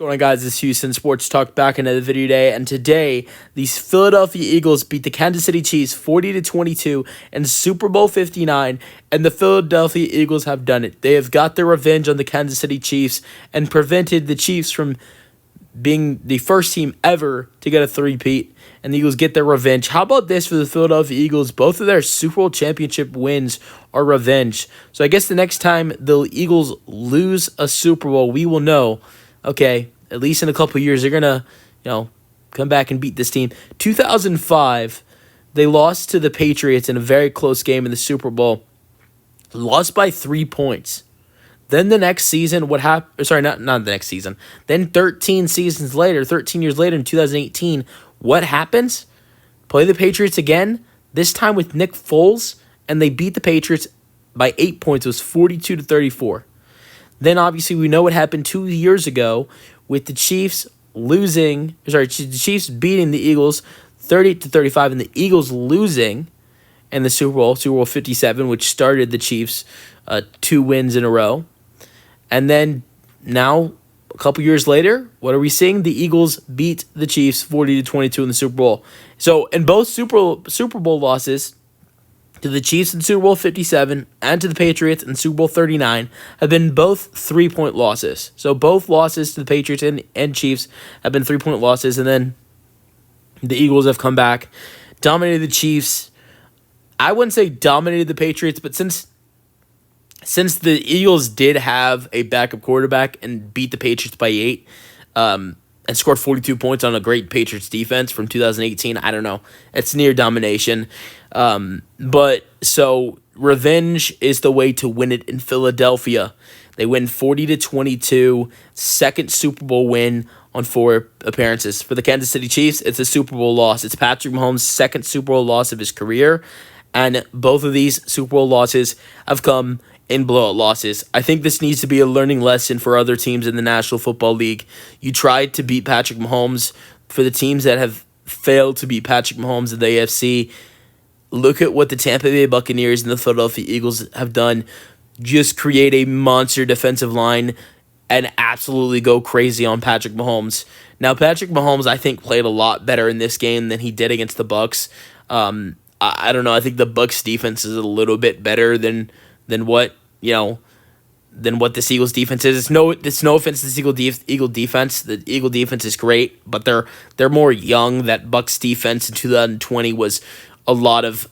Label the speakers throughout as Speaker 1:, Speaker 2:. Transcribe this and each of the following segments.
Speaker 1: Going on, guys? This is Houston Sports Talk back another video day, and today these Philadelphia Eagles beat the Kansas City Chiefs 40-22 in Super Bowl 59, and the Philadelphia Eagles have done it. They have got their revenge on the Kansas City Chiefs and prevented the Chiefs from being the first team ever to get a three-peat, and the Eagles get their revenge. How about this for the Philadelphia Eagles? Both of their Super Bowl championship wins are revenge. So I guess the next time the Eagles lose a Super Bowl, we will know, okay, at least in a couple of years, they're going to, come back and beat this team. 2005, they lost to the Patriots in a very close game in the Super Bowl. Lost by 3 points. Then the next season, what happened? Sorry, not the next season. Then 13 years later, in 2018, what happens? Play the Patriots again, this time with Nick Foles, and they beat the Patriots by 8 points. It was 42-34. Then obviously we know what happened 2 years ago with the Chiefs the Chiefs beating the Eagles 30-35, and the Eagles losing in the Super Bowl 57, which started the Chiefs 2 wins in a row. And then now, a couple years later, what are we seeing? The Eagles beat the Chiefs 40-22 in the Super Bowl. So in both Super Bowl losses, to the Chiefs in Super Bowl 57 and to the Patriots in Super Bowl 39 have been both 3-point losses. So both losses to the Patriots and Chiefs have been 3-point losses, and then the Eagles have come back, dominated the Chiefs. I wouldn't say dominated the Patriots, but since the Eagles did have a backup quarterback and beat the Patriots by 8, and scored 42 points on a great Patriots defense from 2018. I don't know. It's near domination. But so revenge is the way to win it in Philadelphia. They win 40-22, second Super Bowl win on 4 appearances. For the Kansas City Chiefs, it's a Super Bowl loss. It's Patrick Mahomes' second Super Bowl loss of his career, and both of these Super Bowl losses have come in blowout losses. I think this needs to be a learning lesson for other teams in the National Football League. You tried to beat Patrick Mahomes. For the teams that have failed to beat Patrick Mahomes in the AFC, look at what the Tampa Bay Buccaneers and the Philadelphia Eagles have done. Just create a monster defensive line and absolutely go crazy on Patrick Mahomes. Now, Patrick Mahomes, I think, played a lot better in this game than he did against the Bucs. I don't know. I think the Bucs defense is a little bit better than what this Eagles defense is. It's no offense to this Eagle defense. The Eagle defense is great, but they're more young. That Bucs defense in 2020 was a lot of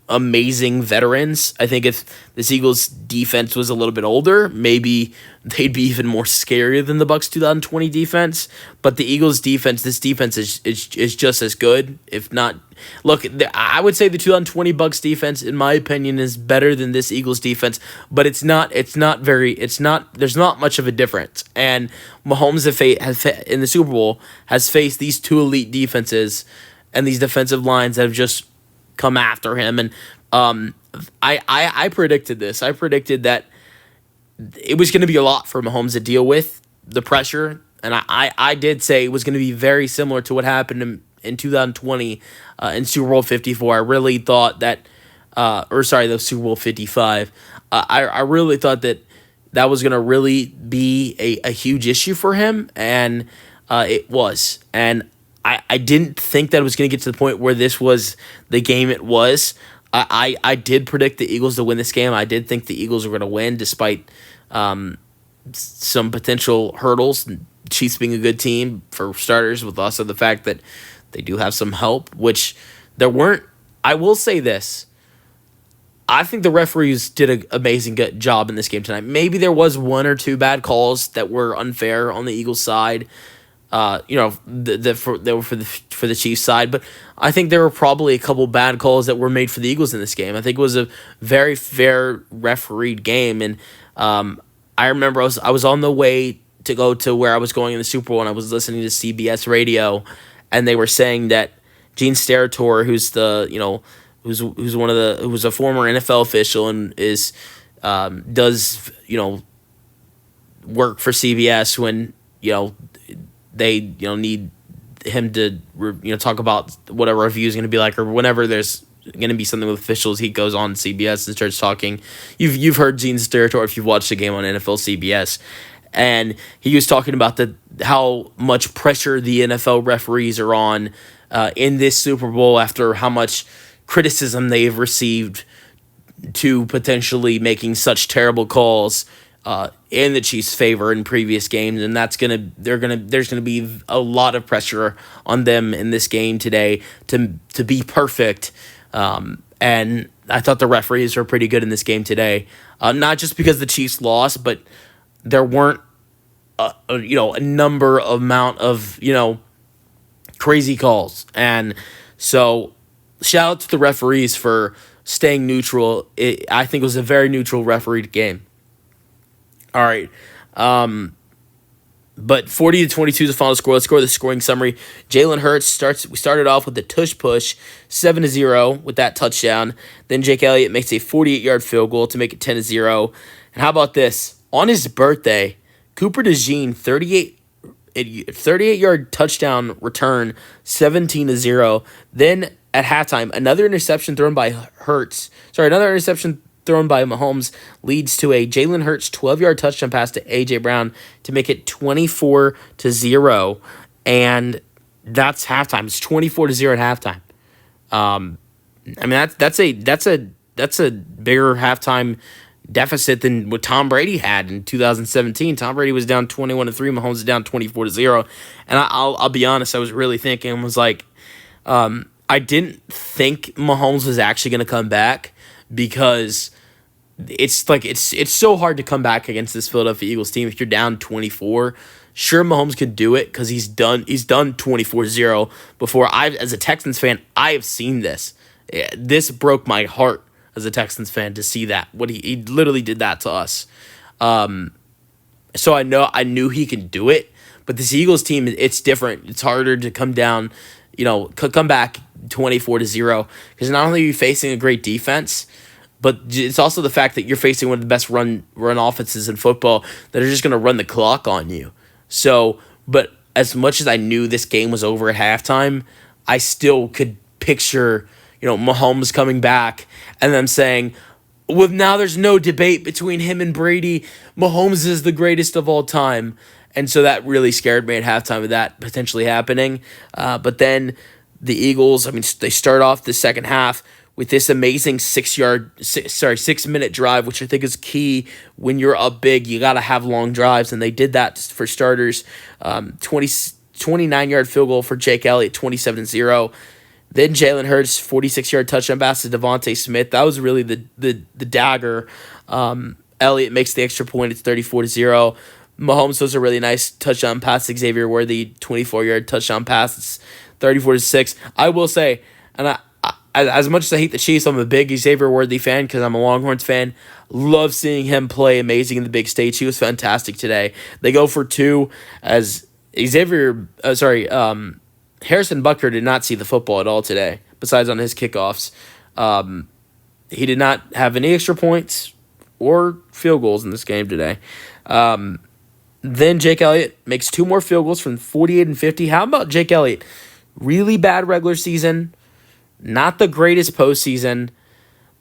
Speaker 1: amazing veterans. I think if this Eagles defense was a little bit older, maybe they'd be even more scarier than the Bucs 2020 defense. But the Eagles defense, this defense is just as good, if not. Look, I would say the 2020 Bucs defense, in my opinion, is better than this Eagles defense, but there's not much of a difference. And Mahomes in the Super Bowl has faced these 2 elite defenses and these defensive lines that have just come after him. And I predicted this. I predicted that it was going to be a lot for Mahomes to deal with, the pressure. And I did say it was going to be very similar to what happened in 2020 in Super Bowl 54. I really thought that, the Super Bowl 55. I really thought that was going to really be a huge issue for him, and it was. And I didn't think that it was going to get to the point where this was the game it was. I did predict the Eagles to win this game. I did think the Eagles were going to win despite some potential hurdles. Chiefs being a good team for starters, with also the fact that they do have some help, which there weren't. I will say this. I think the referees did an amazing job in this game tonight. Maybe there was 1 or 2 bad calls that were unfair on the Eagles side. They were for the Chiefs side, but I think there were probably a couple bad calls that were made for the Eagles in this game. I think it was a very fair refereed game, and I remember I was on the way to go to where I was going in the Super Bowl, and I was listening to CBS radio, and they were saying that Gene Steratore, who's a former NFL official and does work for CBS when they need him to talk about what a review is going to be like, or whenever there's going to be something with officials, he goes on CBS and starts talking. You've heard Gene Steratore if you've watched the game on NFL CBS, and he was talking about how much pressure the NFL referees are on in this Super Bowl after how much criticism they've received to potentially making such terrible calls in the Chiefs' favor in previous games, and there's gonna be a lot of pressure on them in this game today to be perfect. And I thought the referees were pretty good in this game today, not just because the Chiefs lost, but there weren't a number amount of crazy calls, and so shout out to the referees for staying neutral. I think it was a very neutral refereed game. All right. But 40-22 is the final score. Let's go to the scoring summary. Jalen Hurts we started off with the tush push, 7-0 with that touchdown. Then Jake Elliott makes a 48-yard field goal to make it 10-0. And how about this? On his birthday, Cooper DeJean, 38-yard touchdown return, 17-0. Then at halftime, another interception thrown by Mahomes leads to a Jalen Hurts 12-yard touchdown pass to A.J. Brown to make it 24-0. And that's halftime. It's 24-0 at halftime. That's a bigger halftime deficit than what Tom Brady had in 2017. Tom Brady was down 21-3. Mahomes was down 24-0. And I'll be honest, I was really thinking, I didn't think Mahomes was actually going to come back, because it's so hard to come back against this Philadelphia Eagles team if you're down 24. Sure, Mahomes could do it because he's done 24-0 before. As a Texans fan, I have seen this. This broke my heart as a Texans fan to see that. What he literally did that to us. So I knew he could do it, but this Eagles team, it's different. It's harder to come down, come back 24-0, because not only are you facing a great defense, but it's also the fact that you're facing one of the best run offenses in football that are just going to run the clock on you. So, but as much as I knew this game was over at halftime, I still could picture, Mahomes coming back and them saying, well, now there's no debate between him and Brady. Mahomes is the greatest of all time. And so that really scared me at halftime of that potentially happening. But then the Eagles, they start off the second half with this amazing 6-minute drive, which I think is key when you're up big. You got to have long drives, and they did that for starters. 29-yard field goal for Jake Elliott, 27-0. Then Jalen Hurts, 46-yard touchdown pass to Devontae Smith. That was really the dagger. Elliott makes the extra point. It's 34-0. Mahomes throws a really nice touchdown pass to Xavier Worthy, 24-yard touchdown pass. It's 34-6. I will say, and as much as I hate the Chiefs, I'm a big Xavier Worthy fan because I'm a Longhorns fan. Love seeing him play amazing in the big stage. He was fantastic today. They go for two as Harrison Butker did not see the football at all today, besides on his kickoffs. He did not have any extra points or field goals in this game today. Then Jake Elliott makes two more field goals from 48 and 50. How about Jake Elliott? Really bad regular season. Not the greatest postseason,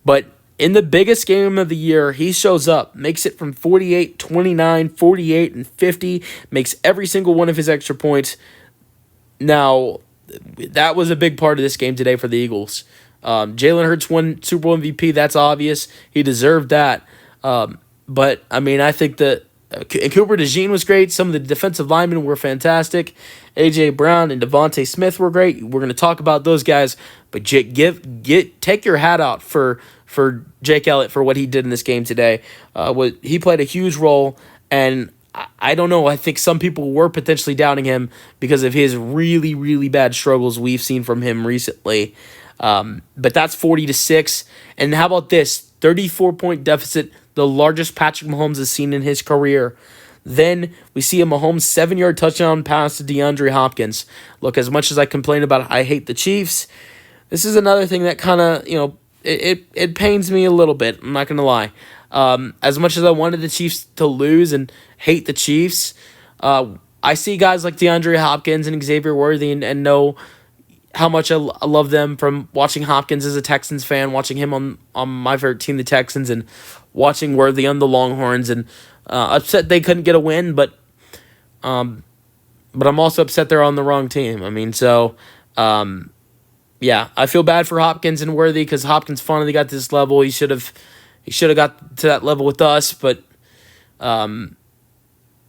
Speaker 1: but in the biggest game of the year, he shows up, makes it from 48, 29, 48, and 50, makes every single one of his extra points. Now, that was a big part of this game today for the Eagles. Jalen Hurts won Super Bowl MVP. That's obvious. He deserved that. But, I think that Cooper DeJean was great. Some of the defensive linemen were fantastic. A.J. Brown and Devontae Smith were great. We're going to talk about those guys. But take your hat out for Jake Elliott for what he did in this game today. He played a huge role, and I don't know. I think some people were potentially doubting him because of his really, really bad struggles we've seen from him recently. But that's 40-6. And how about this? 34-point deficit, the largest Patrick Mahomes has seen in his career. Then we see a Mahomes 7-yard touchdown pass to DeAndre Hopkins. Look, as much as I complain about I hate the Chiefs, this is another thing that kind of, it pains me a little bit. I'm not going to lie. As much as I wanted the Chiefs to lose and hate the Chiefs, I see guys like DeAndre Hopkins and Xavier Worthy and know how much I love them from watching Hopkins as a Texans fan, watching him on my favorite team, the Texans, and watching Worthy on the Longhorns, and upset they couldn't get a win, but I'm also upset they're on the wrong team. I mean, so yeah, I feel bad for Hopkins and Worthy because Hopkins finally got to this level. He should have got to that level with us, but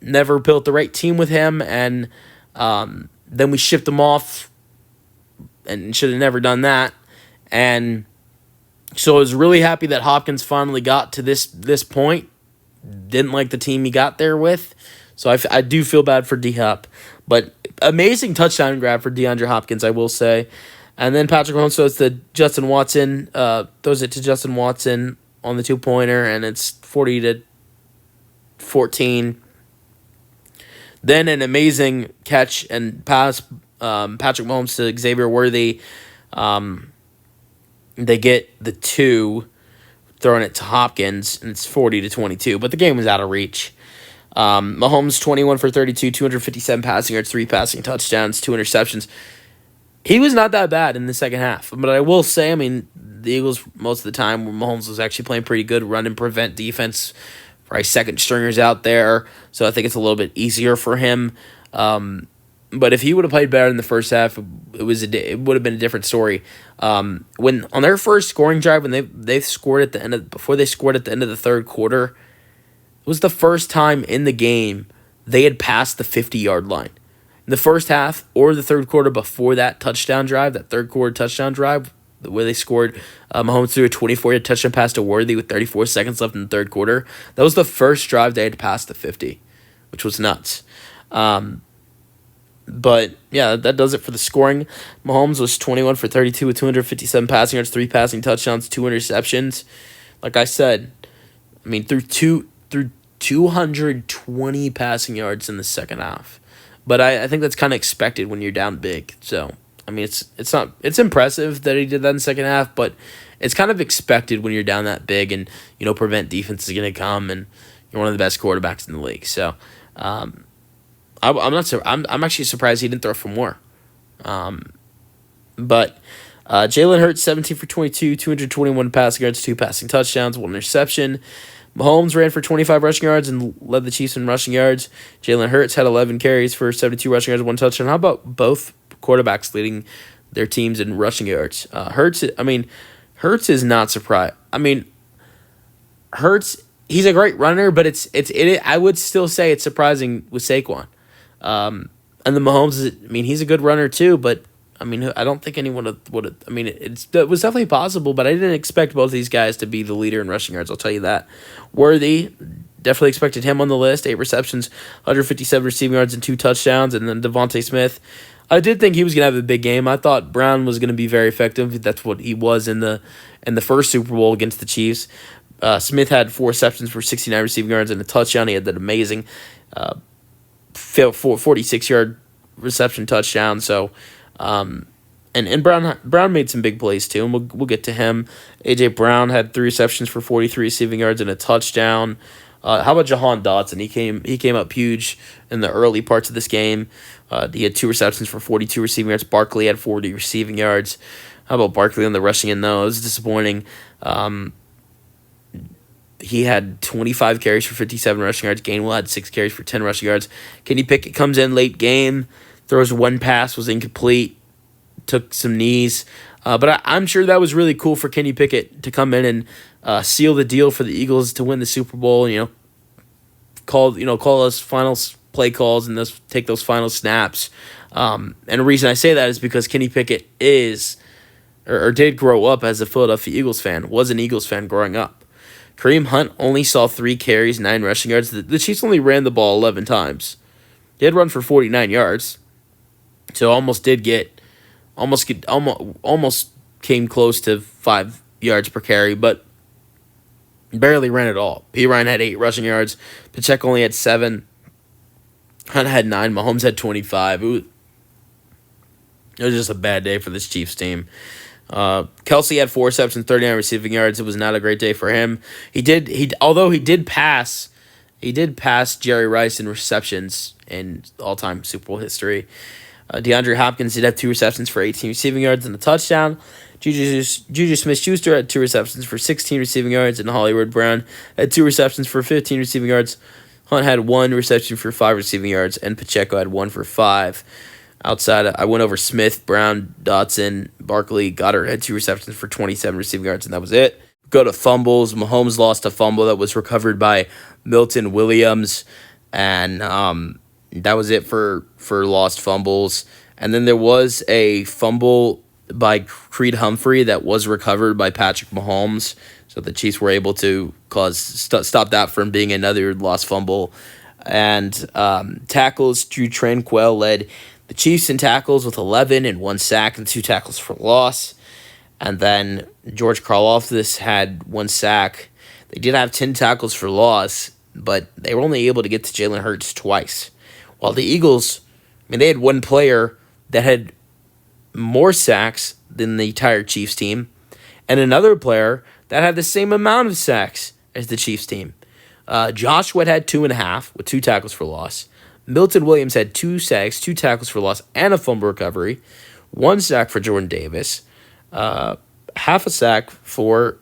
Speaker 1: never built the right team with him, and then we shipped him off and should have never done that. And so I was really happy that Hopkins finally got to this point. Didn't like the team he got there with. So I do feel bad for D-Hop. But amazing touchdown grab for DeAndre Hopkins, I will say. And then Patrick Mahomes throws to Justin Watson. Throws it to Justin Watson on the two-pointer, and it's 40-14. Then an amazing catch and pass, Patrick Mahomes to Xavier Worthy. They get the 2, throwing it to Hopkins, and it's 40-22. But the game was out of reach. Mahomes 21 for 32, 257 passing yards, 3 passing touchdowns, 2 interceptions. He was not that bad in the second half. But I will say, I mean, the Eagles, most of the time, Mahomes was actually playing pretty good run and prevent defense. Probably second stringers out there, so I think it's a little bit easier for him. But if he would have played better in the first half, it would have been a different story. When on their first scoring drive, when they scored at the end before they scored at the end of the third quarter, it was the first time in the game they had passed the 50-yard line. In the first half or the third quarter before that touchdown drive, that third quarter touchdown drive, where they scored, Mahomes threw a 24-yard touchdown pass to Worthy with 34 seconds left in the third quarter. That was the first drive they had passed the 50, which was nuts. But, yeah, that does it for the scoring. Mahomes was 21 for 32 with 257 passing yards, 3 passing touchdowns, 2 interceptions. Like I said, I mean, through 220 passing yards in the second half. But I think that's kind of expected when you're down big. So, I mean, it's impressive that he did that in the second half, but it's kind of expected when you're down that big and, prevent defense is going to come, and you're one of the best quarterbacks in the league. So, I'm actually surprised he didn't throw for more. But Jalen Hurts 17 for 22, 221 passing yards, 2 passing touchdowns, 1 interception. Mahomes ran for 25 rushing yards and led the Chiefs in rushing yards. Jalen Hurts had 11 carries for 72 rushing yards, 1 touchdown. How about both quarterbacks leading their teams in rushing yards? Hurts is not surprised. I mean, Hurts, he's a great runner, but I would still say it's surprising with Saquon. And the Mahomes, he's a good runner too, but I don't think anyone would have. It was definitely possible, but I didn't expect both of these guys to be the leader in rushing yards. I'll tell you that. Worthy, definitely expected him on the list. 8 receptions, 157 receiving yards, and 2 touchdowns. And then Devontae Smith, I did think he was gonna have a big game. I thought Brown was gonna be very effective. That's what he was in the first Super Bowl against the Chiefs. Smith had 4 receptions for 69 receiving yards and a touchdown. He had that amazing 46-yard reception touchdown. So. And Brown made some big plays too, and we'll get to him. A.J. Brown had 3 receptions for 43 receiving yards and a touchdown. How about Jahan Dotson? He came up huge in the early parts of this game. He had 2 receptions for 42 receiving yards. Barkley had 40 receiving yards. How about Barkley on the rushing end, though? It was disappointing. He had 25 carries for 57 rushing yards. Gainwell had 6 carries for 10 rushing yards. Kenny Pickett comes in late game, throws 1 pass, was incomplete, took some knees. But I'm sure that was really cool for Kenny Pickett to come in and seal the deal for the Eagles to win the Super Bowl. Call us final play calls and take those final snaps. And the reason I say that is because Kenny Pickett is or did grow up as a Philadelphia Eagles fan. Was an Eagles fan growing up. Kareem Hunt only saw 3 carries, 9 rushing yards. The Chiefs only ran the ball 11 times. He had run for 49 yards. So almost came close to 5 yards per carry, but barely ran at all. P. Ryan had 8 rushing yards. Pacheco only had 7. Hunt had 9. Mahomes had 25. It was just a bad day for this Chiefs team. Kelsey had 4 receptions, 39 receiving yards. It was not a great day for him. Although he did pass Jerry Rice in receptions in all-time Super Bowl history. DeAndre Hopkins did have 2 receptions for 18 receiving yards and a touchdown. Juju Smith-Schuster had 2 receptions for 16 receiving yards, and Hollywood Brown had 2 receptions for 15 receiving yards. Hunt had 1 reception for 5 receiving yards, and Pacheco had 1 for 5. I went over Smith, Brown, Dotson, Barkley, Goddard had 2 receptions for 27 receiving yards, and that was it. Go to fumbles. Mahomes lost a fumble that was recovered by Milton Williams, and that was it for lost fumbles. And then there was a fumble by Creed Humphrey that was recovered by Patrick Mahomes, so the Chiefs were able to stop that from being another lost fumble. And tackles, Drew Tranquil led the Chiefs in tackles with 11 and 1 sack and 2 tackles for loss. And then George Karlaftis had 1 sack. They did have 10 tackles for loss, but they were only able to get to Jalen Hurts twice. While the Eagles, they had 1 player that had more sacks than the entire Chiefs team, and another player that had the same amount of sacks as the Chiefs team. Josh Sweat had 2.5 with 2 tackles for loss. Milton Williams had 2 sacks, 2 tackles for loss, and a fumble recovery. 1 sack for Jordan Davis. Half a sack for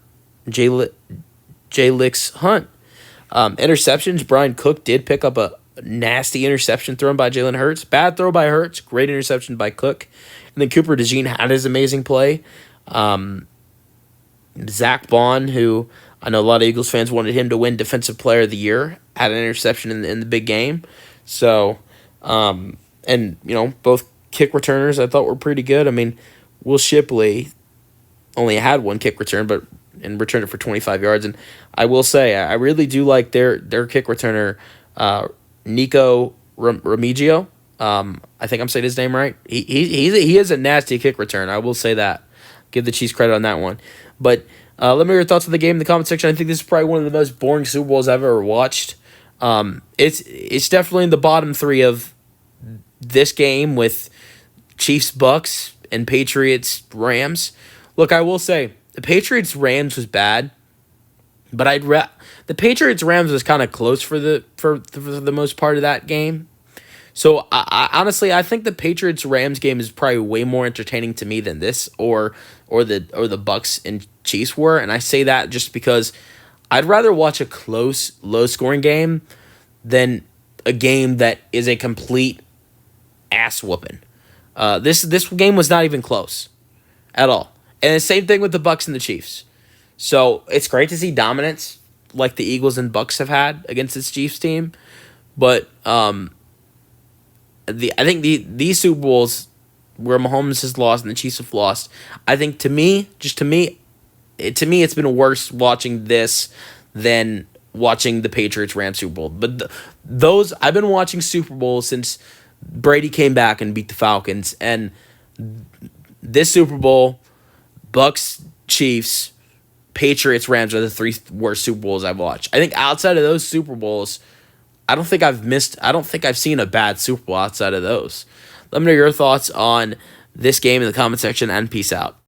Speaker 1: Jalix Hunt. Interceptions, Brian Cook did pick up a nasty interception thrown by Jalen Hurts. Bad throw by Hurts, great interception by Cook. And then Cooper DeJean had his amazing play. Zach Bond, who I know a lot of Eagles fans wanted him to win Defensive Player of the Year, had an interception in the big game. So, both kick returners I thought were pretty good. Will Shipley only had 1 kick return, and returned it for 25 yards. And I will say, I really do like their kick returner, Nico Remigio. I think I'm saying his name right. He is a nasty kick return. I will say that. Give the Chiefs credit on that one. But let me know your thoughts on the game in the comment section. I think this is probably one of the most boring Super Bowls I've ever watched. It's definitely in the bottom 3 of this game with Chiefs Bucks and Patriots Rams. Look, I will say the Patriots Rams was bad, but the Patriots Rams was kind of close for the most part of that game. So I honestly think the Patriots Rams game is probably way more entertaining to me than this or the Bucks and Chiefs were, and I say that just because I'd rather watch a close, low scoring game than a game that is a complete ass whooping. This game was not even close at all. And the same thing with the Bucks and the Chiefs. So it's great to see dominance like the Eagles and Bucks have had against this Chiefs team. But I think these Super Bowls where Mahomes has lost and the Chiefs have lost, I think to me, it's been worse watching this than watching the Patriots Rams Super Bowl. But I've been watching Super Bowls since Brady came back and beat the Falcons, and this Super Bowl, Bucks, Chiefs, Patriots, Rams are the 3 worst Super Bowls I've watched. I think outside of those Super Bowls, I don't think I've seen a bad Super Bowl outside of those. Let me know your thoughts on this game in the comment section, and peace out.